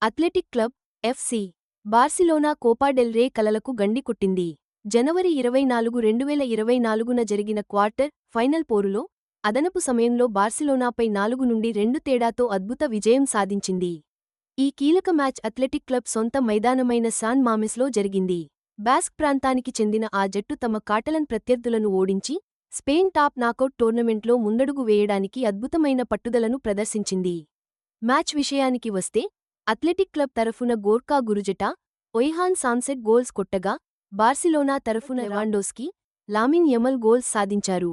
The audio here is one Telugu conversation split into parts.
Athletic club FC Barcelona Copa del Rey కలలకు గండి కొట్టింది. జనవరి 24, 2024న జరిగిన క్వార్టర్ ఫైనల్ పోరులో అదనపు సమయంలో బార్సిలోనాపై 4-2 తేడాతో అద్భుత విజయం సాధించింది. ఈ కీలక మ్యాచ్ అథ్లెటిక్ క్లబ్ సొంత మైదానమైన సాన్ మామెస్లో జరిగింది. బాస్క్ ప్రాంతానికి చెందిన ఆ జట్టు తమ కాటలన్ ప్రత్యర్థులను ఓడించి స్పెయిన్ టాప్ నాకౌట్ టోర్నమెంట్లో ముందడుగు వేయడానికి అద్భుతమైన పట్టుదలను ప్రదర్శించింది. మ్యాచ్ విషయానికి వస్తే అథ్లెటిక్ క్లబ్ తరఫున గోర్కా గురుజటా, ఒయిహాన్ సాన్సెట్ గోల్స్ కొట్టగా, బార్సిలోనా తరఫున లెవాండోస్కీ, లామిన్ యమల్ గోల్స్ సాధించారు.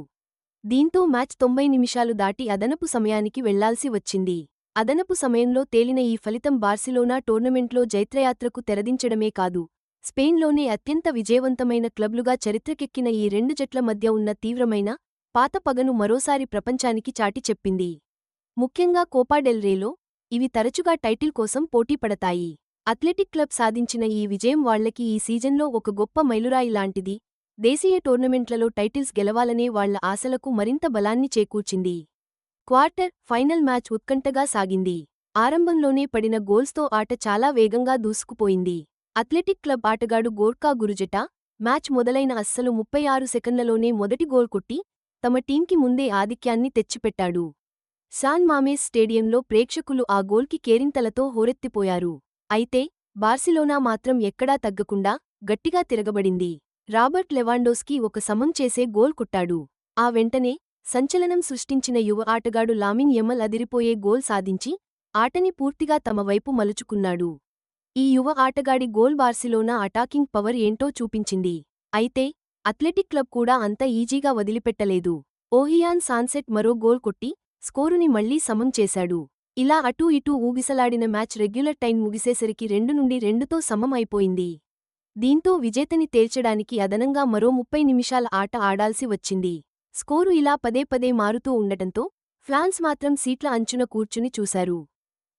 దీంతో మ్యాచ్ 90 నిమిషాలు దాటి అదనపు సమయానికి వెళ్లాల్సి వచ్చింది. అదనపు సమయంలో తేలిన ఈ ఫలితం బార్సిలోనా టోర్నమెంట్లో జైత్రయాత్రకు తెరదించడమే కాదు, స్పెయిన్లోనే అత్యంత విజయవంతమైన క్లబ్లుగా చరిత్రకెక్కిన ఈ రెండు జట్ల మధ్య ఉన్న తీవ్రమైన, పాత పగను మరోసారి ప్రపంచానికి చాటి చెప్పింది. ముఖ్యంగా కోపా డెల్ రేలో ఇవి తరచుగా టైటిల్ కోసం పోటీపడతాయి. అథ్లెటిక్ క్లబ్ సాధించిన ఈ విజయం వాళ్లకి ఈ సీజన్లో ఒక గొప్ప మైలురాయి లాంటిది. దేశీయ టోర్నమెంట్లలో టైటిల్స్ గెలవాలనే వాళ్ల ఆశలకు మరింత బలాన్ని చేకూర్చింది. క్వార్టర్ ఫైనల్ మ్యాచ్ ఉత్కంఠగా సాగింది. ఆరంభంలోనే పడిన గోల్స్తో ఆట చాలా వేగంగా దూసుకుపోయింది. అథ్లెటిక్ క్లబ్ ఆటగాడు గోర్కా గురుజటా మ్యాచ్ మొదలైన అస్సలు 36 సెకన్లలోనే మొదటి గోల్ కొట్టి తమ టీంకి ముందే ఆధిక్యాన్ని తెచ్చిపెట్టాడు. సాన్ మామేస్ స్టేడియంలో ప్రేక్షకులు ఆ గోల్కి కేరింతలతో హోరెత్తిపోయారు. అయితే బార్సిలోనా మాత్రం ఎక్కడా తగ్గకుండా గట్టిగా తిరగబడింది. రాబర్ట్ లెవాండోస్కీ ఒక సమం చేసే గోల్ కొట్టాడు. ఆ వెంటనే సంచలనం సృష్టించిన యువ ఆటగాడు లామిన్ యమల్ అదిరిపోయే గోల్ సాధించి ఆటని పూర్తిగా తమ వైపు మలుచుకున్నాడు. ఈ యువ ఆటగాడి గోల్ బార్సిలోనా అటాకింగ్ పవర్ ఏంటో చూపించింది. అయితే అథ్లెటిక్ క్లబ్ కూడా అంత ఈజీగా వదిలిపెట్టలేదు. ఓహియాన్ సాన్సెట్ మరో గోల్ కొట్టి స్కోరుని మళ్లీ సమం చేశాడు. ఇలా అటూ ఇటూ ఊగిసలాడిన మ్యాచ్ రెగ్యులర్ టైం ముగిసేసరికి 2-2తో సమం అయిపోయింది. దీంతో విజేతని తేల్చడానికి అదనంగా మరో 30 నిమిషాల ఆట ఆడాల్సి వచ్చింది. స్కోరు ఇలా పదే మారుతూ ఉండటంతో ఫ్యాన్స్ మాత్రం సీట్ల అంచున కూర్చుని చూశారు.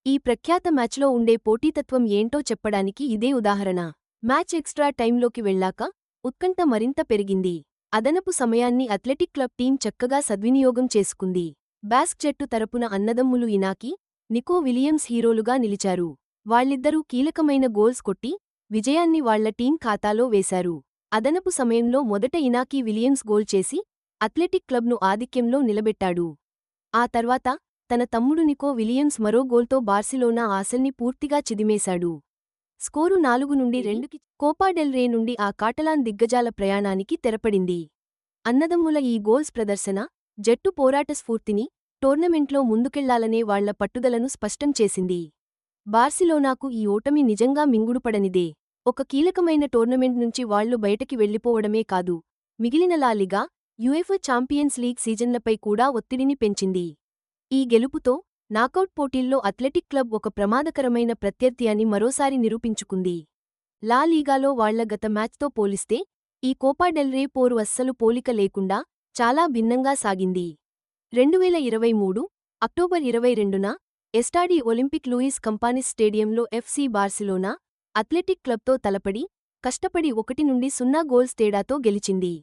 ఈ ప్రఖ్యాత మ్యాచ్లో ఉండే పోటీతత్వం ఏంటో చెప్పడానికి ఇదే ఉదాహరణ. మ్యాచ్ ఎక్స్ట్రా టైంలోకి వెళ్లాక ఉత్కంఠ మరింత పెరిగింది. అదనపు సమయాన్ని అథ్లెటిక్ క్లబ్ టీం చక్కగా సద్వినియోగం చేసుకుంది. బాస్క్ జట్టు తరపున అన్నదమ్ములు ఇనాకీ, నికో విలియమ్స్ హీరోలుగా నిలిచారు. వాళ్ళిద్దరూ కీలకమైన గోల్స్ కొట్టి విజయాన్ని వాళ్ల టీం ఖాతాలో వేశారు. అదనపు సమయంలో మొదట ఇనాకీ విలియమ్స్ గోల్ చేసి అథ్లెటిక్ క్లబ్ను ఆధిక్యంలో నిలబెట్టాడు. ఆ తర్వాత తన తమ్ముడు నికో విలియమ్స్ మరో గోల్తో బార్సిలోనా ఆశల్ని పూర్తిగా చిదిమేశాడు. స్కోరు 4-2కి కోపా డెల్ రే నుండి ఆ కాటలాన్ దిగ్గజాల ప్రయాణానికి తెరపడింది. అన్నదమ్ముల ఈ గోల్స్ ప్రదర్శన జట్టు పోరాట స్ఫూర్తిని, టోర్నమెంట్లో ముందుకెళ్లాలనే వాళ్ల పట్టుదలను స్పష్టం చేసింది. బార్సిలోనాకు ఈ ఓటమి నిజంగా మింగుడుపడనిదే. ఒక కీలకమైన టోర్నమెంట్ నుంచి వాళ్లు బయటకి వెళ్లిపోవడమే కాదు, మిగిలిన లా లిగా, యుఎఫా ఛాంపియన్స్ లీగ్ సీజన్లపై కూడా ఒత్తిడిని పెంచింది. ఈ గెలుపుతో నాకౌట్ పోటీల్లో అథ్లెటిక్ క్లబ్ ఒక ప్రమాదకరమైన ప్రత్యర్థి అని మరోసారి నిరూపించుకుంది. లా లీగాలో వాళ్ల గత మ్యాచ్తో పోలిస్తే ఈ కోపా డెల్ రే పోరు అస్సలు పోలిక లేకుండా చాలా భిన్నంగా సాగింది. 2023 అక్టోబర్ 22న ఎస్టాడి ఒలింపిక్ లూయిస్ కంపానిస్ స్టేడియంలో ఎఫ్సి బార్సిలోనా అథ్లెటిక్ క్లబ్తో తలపడి కష్టపడి 1-0 గోల్స్ తేడాతో గెలిచింది.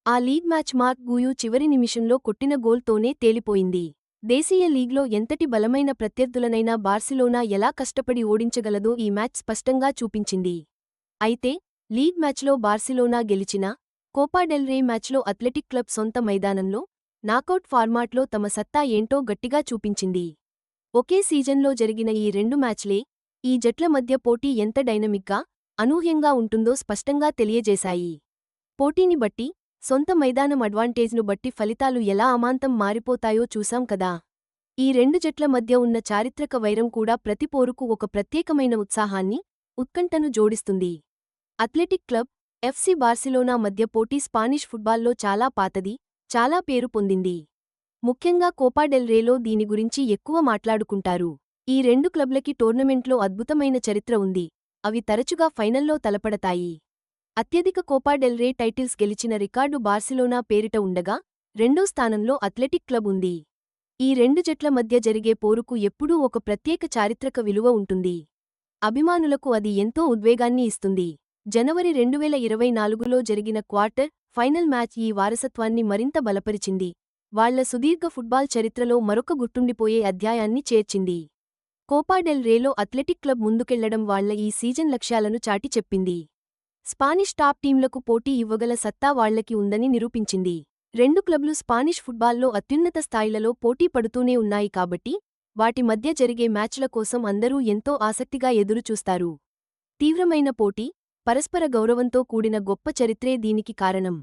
ఆ లీగ్ మ్యాచ్ మార్క్ గూయూ చివరి నిమిషంలో కొట్టిన గోల్తోనే తేలిపోయింది. దేశీయ లీగ్లో ఎంతటి బలమైన ప్రత్యర్థులనైనా బార్సిలోనా ఎలా కష్టపడి ఓడించగలదో ఈ మ్యాచ్ స్పష్టంగా చూపించింది. అయితే లీగ్ మ్యాచ్లో బార్సిలోనా గెలిచినా కోపా డెల్ రే మ్యాచ్లో అథ్లెటిక్ క్లబ్ సొంత మైదానంలో నాకౌట్ ఫార్మాట్లో తమ సత్తా ఏంటో గట్టిగా చూపించింది. ఒకే సీజన్లో జరిగిన ఈ రెండు మ్యాచ్లే ఈ జట్ల మధ్య పోటీ ఎంత డైనమిక్గా, అనూహ్యంగా ఉంటుందో స్పష్టంగా తెలియజేశాయి. పోటీని బట్టి, సొంత మైదానం అడ్వాంటేజ్ను బట్టి ఫలితాలు ఎలా అమాంతం మారిపోతాయో చూసాం కదా. ఈ రెండు జట్ల మధ్య ఉన్న చారిత్రక వైరం కూడా ప్రతి పోరుకు ఒక ప్రత్యేకమైన ఉత్సాహాన్ని, ఉత్కంఠను జోడిస్తుంది. అథ్లెటిక్ క్లబ్ ఎఫ్సి బార్సిలోనా మధ్య పోటీ స్పానిష్ ఫుట్బాల్లో చాలా పాతది, చాలా పేరు పొందింది. ముఖ్యంగా కోపా డెల్ రేలో దీని గురించి ఎక్కువ మాట్లాడుకుంటారు. ఈ రెండు క్లబ్లకి టోర్నమెంట్లో అద్భుతమైన చరిత్ర ఉంది. అవి తరచుగా ఫైనల్లో తలపడతాయి. అత్యధిక కోపా డెల్ రే టైటిల్స్ గెలిచిన రికార్డు బార్సిలోనా పేరిట ఉండగా, రెండో స్థానంలో అథ్లెటిక్ క్లబ్ ఉంది. ఈ రెండు జట్ల మధ్య జరిగే పోరుకు ఎప్పుడూ ఒక ప్రత్యేక చారిత్రక విలువ ఉంటుంది. అభిమానులకు అది ఎంతో ఉద్వేగాన్ని ఇస్తుంది. జనవరి 2024లో జరిగిన క్వార్టర్ ఫైనల్ మ్యాచ్ ఈ వారసత్వాన్ని మరింత బలపరిచింది. వాళ్ల సుదీర్ఘ ఫుట్బాల్ చరిత్రలో మరొక గుర్తుండిపోయే అధ్యాయాన్ని చేర్చింది. కోపా డెల్ రేలో అథ్లెటిక్ క్లబ్ ముందుకెళ్లడం వాళ్ల ఈ సీజన్ లక్ష్యాలను చాటి చెప్పింది. స్పానిష్ టాప్ టీంలకు పోటీ ఇవ్వగల సత్తా వాళ్లకి ఉందని నిరూపించింది. రెండు క్లబ్లు స్పానిష్ ఫుట్బాల్లో అత్యున్నత స్థాయిలలో పోటీ పడుతూనే ఉన్నాయి కాబట్టి వాటి మధ్య జరిగే మ్యాచ్ల కోసం అందరూ ఎంతో ఆసక్తిగా ఎదురుచూస్తారు. తీవ్రమైన పోటీ, పరస్పర గౌరవంతో కూడిన గొప్ప చరిత్రే దీనికి కారణం.